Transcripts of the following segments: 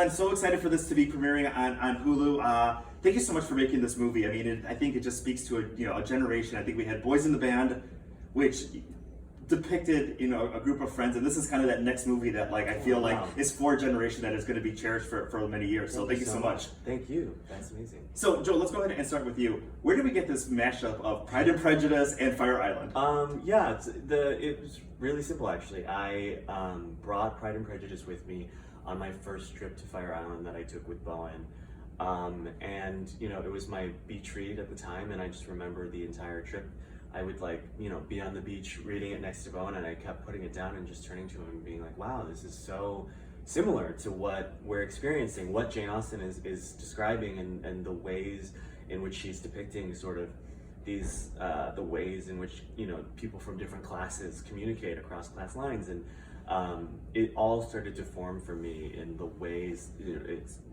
Glenn, so excited for this to be premiering on Hulu. Thank you so much for making this movie. I mean, I think it just speaks to a generation. I think we had Boys in the Band, which depicted a group of friends, and this is kind of that next movie that I feel like is for a generation that is going to be cherished for many years. So thank you so much. Thank you. That's amazing. So Joe, let's go ahead and start with you. Where did we get this mashup of Pride and Prejudice and Fire Island? Yeah, it was really simple actually. I brought Pride and Prejudice with me on my first trip to Fire Island that I took with Bowen. And it was my beach read at the time, and I just remember the entire trip I would be on the beach reading it next to Bowen, and I kept putting it down and just turning to him and being like, wow, this is so similar to what we're experiencing, what Jane Austen is describing, and the ways in which she's depicting sort of these, the ways in which, people from different classes communicate across class lines. And it all started to form for me in the ways,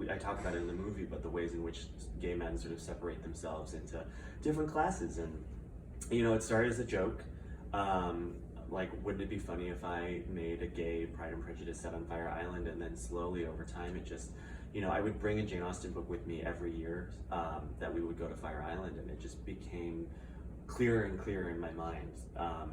I talk about it in the movie, but the ways in which gay men sort of separate themselves into different classes. And it started as a joke, wouldn't it be funny if I made a gay Pride and Prejudice set on Fire Island? And then slowly over time, it just, I would bring a Jane Austen book with me every year that we would go to Fire Island, and it just became clearer and clearer in my mind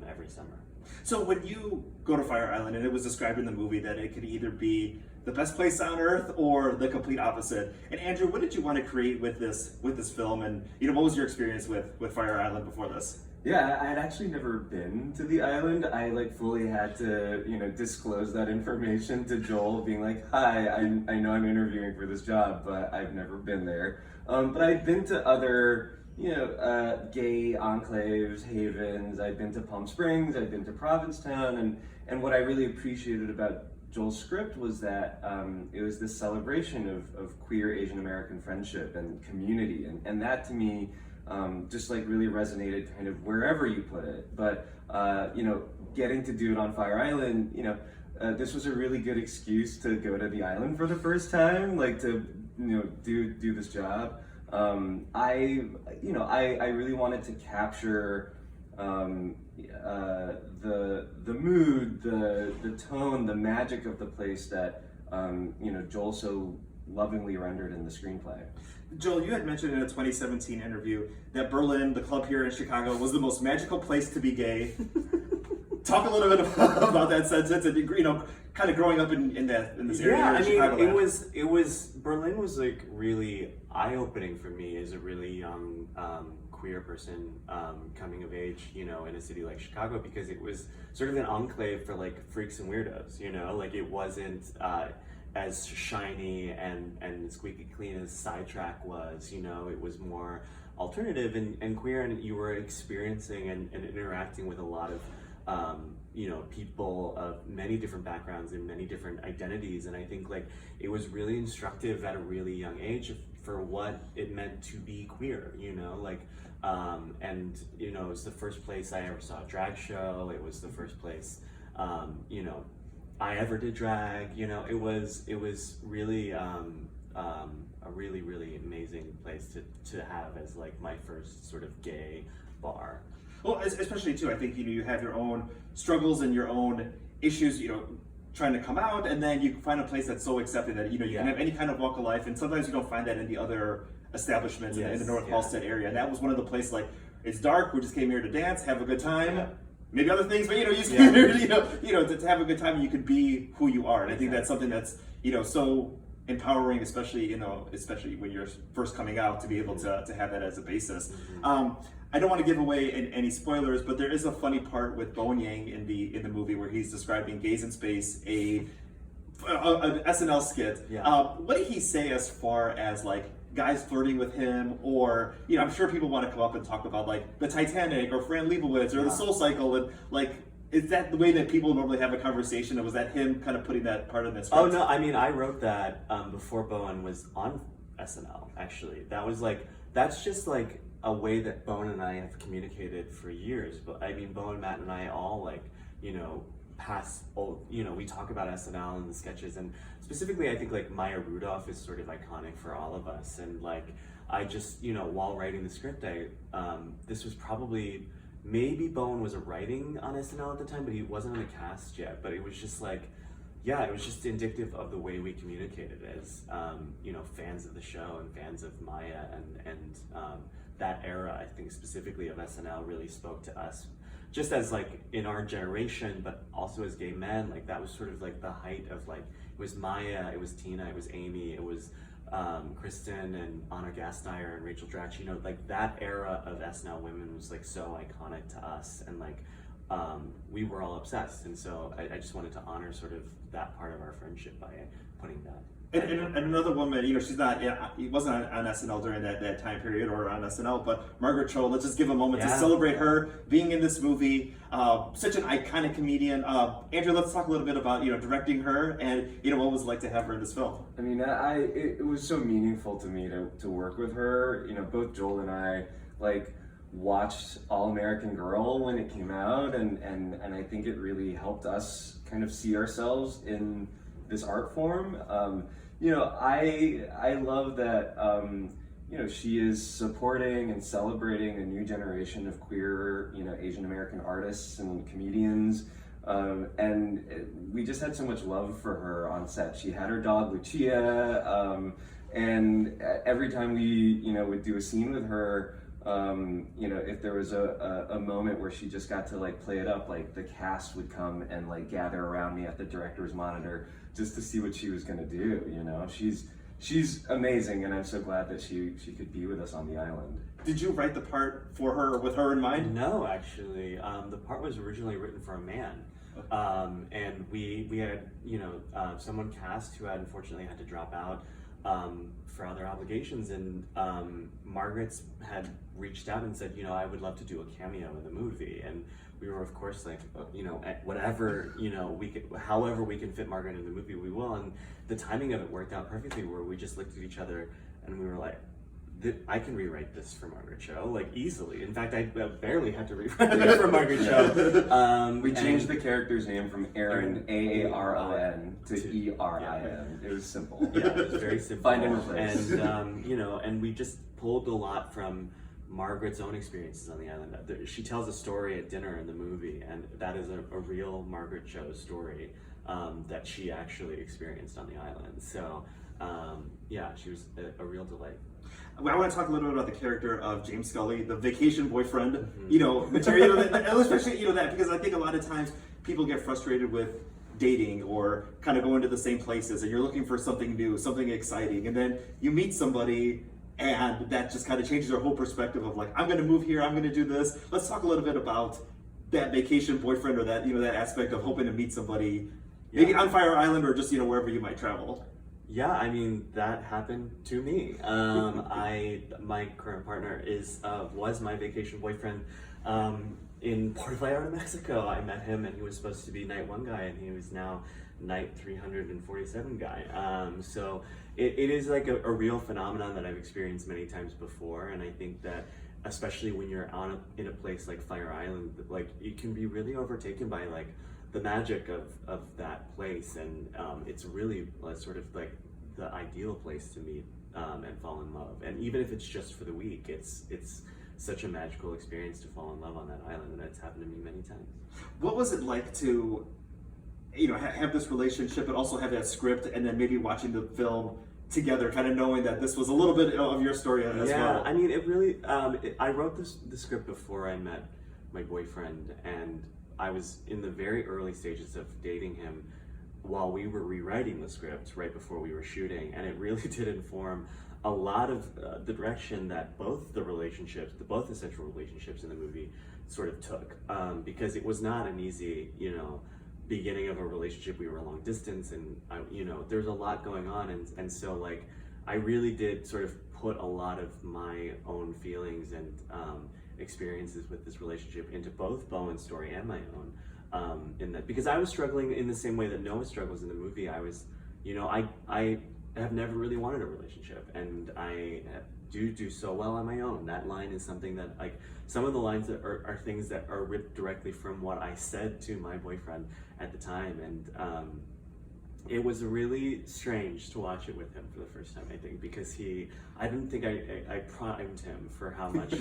every summer. So when you go to Fire Island, and it was described in the movie that it could either be the best place on earth or the complete opposite. And Andrew, what did you want to create with this film? And what was your experience with Fire Island before this? Yeah, I had actually never been to the island. I fully had to, disclose that information to Joel, being like, hi, I know I'm interviewing for this job, but I've never been there. But I've been to other, gay enclaves, havens. I've been to Palm Springs, I've been to Provincetown, and what I really appreciated about Joel's script was that it was this celebration of queer Asian American friendship and community, and that to me, just really resonated kind of wherever you put it. But getting to do it on Fire Island, this was a really good excuse to go to the island for the first time, to do this job. I really wanted to capture the mood, the tone, the magic of the place that Joel so lovingly rendered in the screenplay. Joel, you had mentioned in a 2017 interview that Berlin, the club here in Chicago, was the most magical place to be gay. Talk a little bit about that sentence, and kind of growing up in this area. Yeah, Chicago. it was Berlin was really eye-opening for me as a really young queer person coming of age, in a city like Chicago, because it was sort of an enclave for freaks and weirdos. It wasn't as shiny and squeaky clean as Sidetrack was. It was more alternative and queer, and you were experiencing and interacting with a lot of people of many different backgrounds and many different identities. And I think it was really instructive at a really young age for what it meant to be queer, and it was the first place I ever saw a drag show. It was the first place, I ever did drag. It was really a really, really amazing place to have as my first sort of gay bar. Well, especially too, I think you have your own struggles and your own issues, trying to come out, and then you find a place that's so accepting that you can have any kind of walk of life, and sometimes you don't find that in the other establishments in the North Halstead area. And that was one of the places it's dark. We just came here to dance, have a good time. Yeah. Maybe other things, but you just came here, to have a good time, and you could be who you are. And I think that's something that's so empowering, especially when you're first coming out, to be able to have that as a basis. I don't want to give away any spoilers, but there is a funny part with Bowen Yang in the movie where he's describing Gays in Space, an SNL skit. Yeah. What did he say as far as guys flirting with him, or I'm sure people want to come up and talk about the Titanic or Fran Lebowitz or the Soul Cycle, and is that the way that people normally have a conversation, or was that him kind of putting that part in this script? Oh no, I wrote that before Bowen was on SNL. Actually, that was that's just a way that Bowen and I have communicated for years. But Bowen, Matt, and I all we talk about SNL and the sketches, and specifically I think Maya Rudolph is sort of iconic for all of us. And I just while writing the script, this was probably, maybe Bowen was writing on SNL at the time, but he wasn't on the cast yet. But it was just yeah, it was just indicative of the way we communicated as you know, fans of the show and fans of Maya, and that era, I think specifically of SNL, really spoke to us, just as like in our generation, but also as gay men. Like that was sort of like the height of like, it was Maya, it was Tina, it was Amy, it was Kristen and Anna Gasteyer and Rachel Dratch. You know, like that era of SNL women was like so iconic to us, and like we were all obsessed. And so I just wanted to honor sort of that part of our friendship by putting that. And another woman, you know, she's not, it wasn't on SNL during that time period or on SNL, but Margaret Cho, let's just give a moment to celebrate her being in this movie. Such an iconic comedian. Andrew, let's talk a little bit about, you know, directing her and, you know, what it was like to have her in this film. I mean, it was so meaningful to me to work with her. You know, both Joel and I, like, watched All American Girl when it came out, and I think it really helped us kind of see ourselves in this art form. You know, I love that, you know, she is supporting and celebrating a new generation of queer, you know, Asian American artists and comedians. And we just had so much love for her on set. She had her dog Lucia, and every time we, you know, would do a scene with her, you know, if there was a moment where she just got to like play it up, like the cast would come and like gather around me at the director's monitor just to see what she was gonna do. You know, she's amazing, and I'm so glad that she could be with us on the island. Did you write the part for her with her in mind? No, actually, the part was originally written for a man. And we had, you know, someone cast who had unfortunately had to drop out for other obligations, and Margaret's had reached out and said, you know, I would love to do a cameo in the movie, and we were of course like, you know, whatever, you know, we could, however we can fit Margaret in the movie, we will. And the timing of it worked out perfectly, where we just looked at each other and we were like, I can rewrite this for Margaret Cho, like easily. In fact, I barely had to rewrite it for Margaret Cho. We changed the character's name from Aaron, Aaron, to Erin. It was simple. Yeah, it was very simple. Find and replace. And you know, and we just pulled a lot from Margaret's own experiences on the island. She tells a story at dinner in the movie, and that is a real Margaret Cho story that she actually experienced on the island. So yeah, she was a real delight. I want to talk a little bit about the character of James Scully, the vacation boyfriend, you know, material, especially, you know, that, because I think a lot of times people get frustrated with dating or kind of going to the same places, and you're looking for something new, something exciting, and then you meet somebody and that just kind of changes their whole perspective of like, I'm going to move here, I'm going to do this. Let's talk a little bit about that vacation boyfriend, or that, you know, that aspect of hoping to meet somebody, maybe on Fire Island or just, you know, wherever you might travel. Yeah, I mean, that happened to me. My current partner was my vacation boyfriend in Puerto Vallarta, Mexico. I met him, and he was supposed to be night 1 guy, and he was now night 347 guy. So it is like a real phenomenon that I've experienced many times before, and I think that especially when you're in a place like Fire Island, like it can be really overtaken by like the magic of that place, and it's really sort of like the ideal place to meet and fall in love. And even if it's just for the week, it's such a magical experience to fall in love on that island, and it's happened to me many times. What was it like to, you know, have this relationship, but also have that script, and then maybe watching the film together, kind of knowing that this was a little bit of your story as well? Yeah, I mean, it really, I wrote the script before I met my boyfriend, and I was in the very early stages of dating him while we were rewriting the script right before we were shooting, and it really did inform a lot of the direction that both the central relationships in the movie sort of took, because it was not an easy, you know, beginning of a relationship. We were long distance, and you know, there's a lot going on, and so like I really did sort of put a lot of my own feelings and experiences with this relationship into both Bowen's story and my own, in that, because I was struggling in the same way that Noah struggles in the movie. I was, you know, I have never really wanted a relationship, and I do so well on my own. That line is something that, like, some of the lines that are things that are ripped directly from what I said to my boyfriend at the time, and it was really strange to watch it with him for the first time, I think, because I didn't think I primed him for how much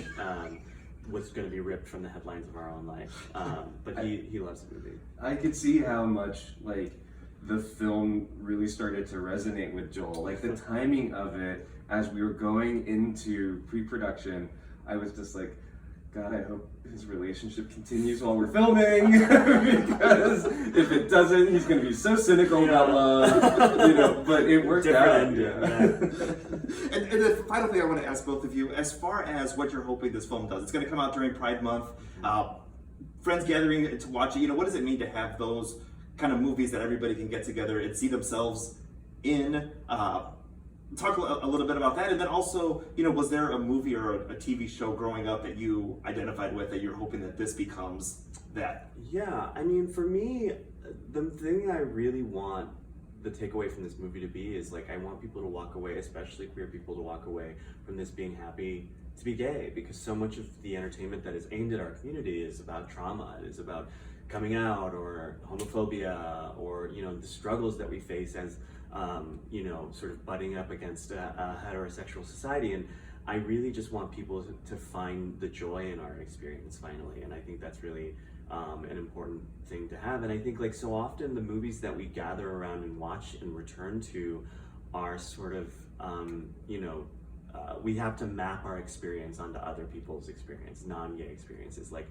was going to be ripped from the headlines of our own life, but he loves the movie. I could see how much, like, the film really started to resonate with Joel. Like the timing of it, as we were going into pre-production, I was just like, God, I hope his relationship continues while we're filming, because if it doesn't, he's going to be so cynical about love, you know, but it worked out. Yeah. And the final thing I want to ask both of you, as far as what you're hoping this film does, it's going to come out during Pride Month, friends gathering to watch it, you know, what does it mean to have those kind of movies that everybody can get together and see themselves in? Talk a little bit about that, and then also, you know, was there a movie or a TV show growing up that you identified with that you're hoping that this becomes that? Yeah, I mean, for me, the thing I really want the takeaway from this movie to be is like, I want people to walk away, especially queer people, to walk away from this being happy to be gay, because so much of the entertainment that is aimed at our community is about trauma. It is about coming out or homophobia, or, you know, the struggles that we face as you know, sort of butting up against a heterosexual society. And I really just want people to find the joy in our experience finally. And I think that's really an important thing to have. And I think, like, so often the movies that we gather around and watch and return to are sort of, you know, we have to map our experience onto other people's experience, non-gay experiences. Like,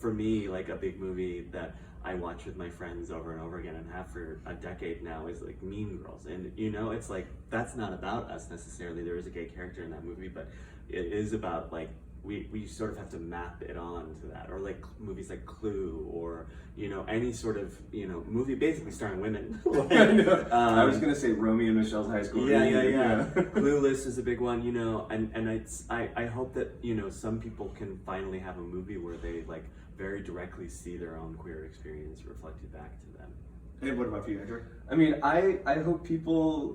for me, like, a big movie that I watch with my friends over and over again and have for a decade now is like Mean Girls. And, you know, it's like, that's not about us necessarily. There is a gay character in that movie, but it is about, like, we sort of have to map it on to that. Or like movies like Clue, or, you know, any sort of, you know, movie basically starring women. I was gonna say Romeo and Michelle's High School. Yeah. Clueless is a big one, you know, and I hope that, you know, some people can finally have a movie where they, like, very directly see their own queer experience reflected back to them. And what about you, Andrew? I mean, I hope people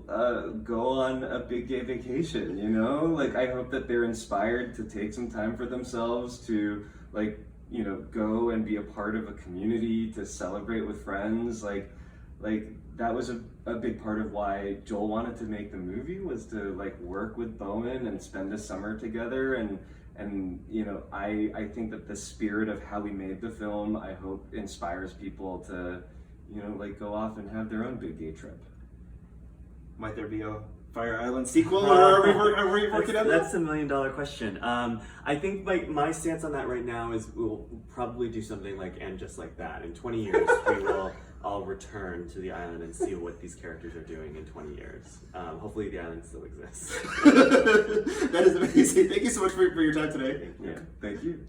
go on a big gay vacation, you know? Like, I hope that they're inspired to take some time for themselves to, like, you know, go and be a part of a community, to celebrate with friends. Like that was a big part of why Joel wanted to make the movie, was to, like, work with Bowen and spend a summer together. And you know, I think that the spirit of how we made the film, I hope, inspires people to, you know, like, go off and have their own big gay trip. Might there be a Fire Island sequel, or are we working on that? That's $1 million question. I think, like, my stance on that right now is we'll probably do something like And Just Like That. In 20 years, we will all return to the island and see what these characters are doing in 20 years. Hopefully the island still exists. That is amazing. Thank you so much for your time today. Yeah, thank you.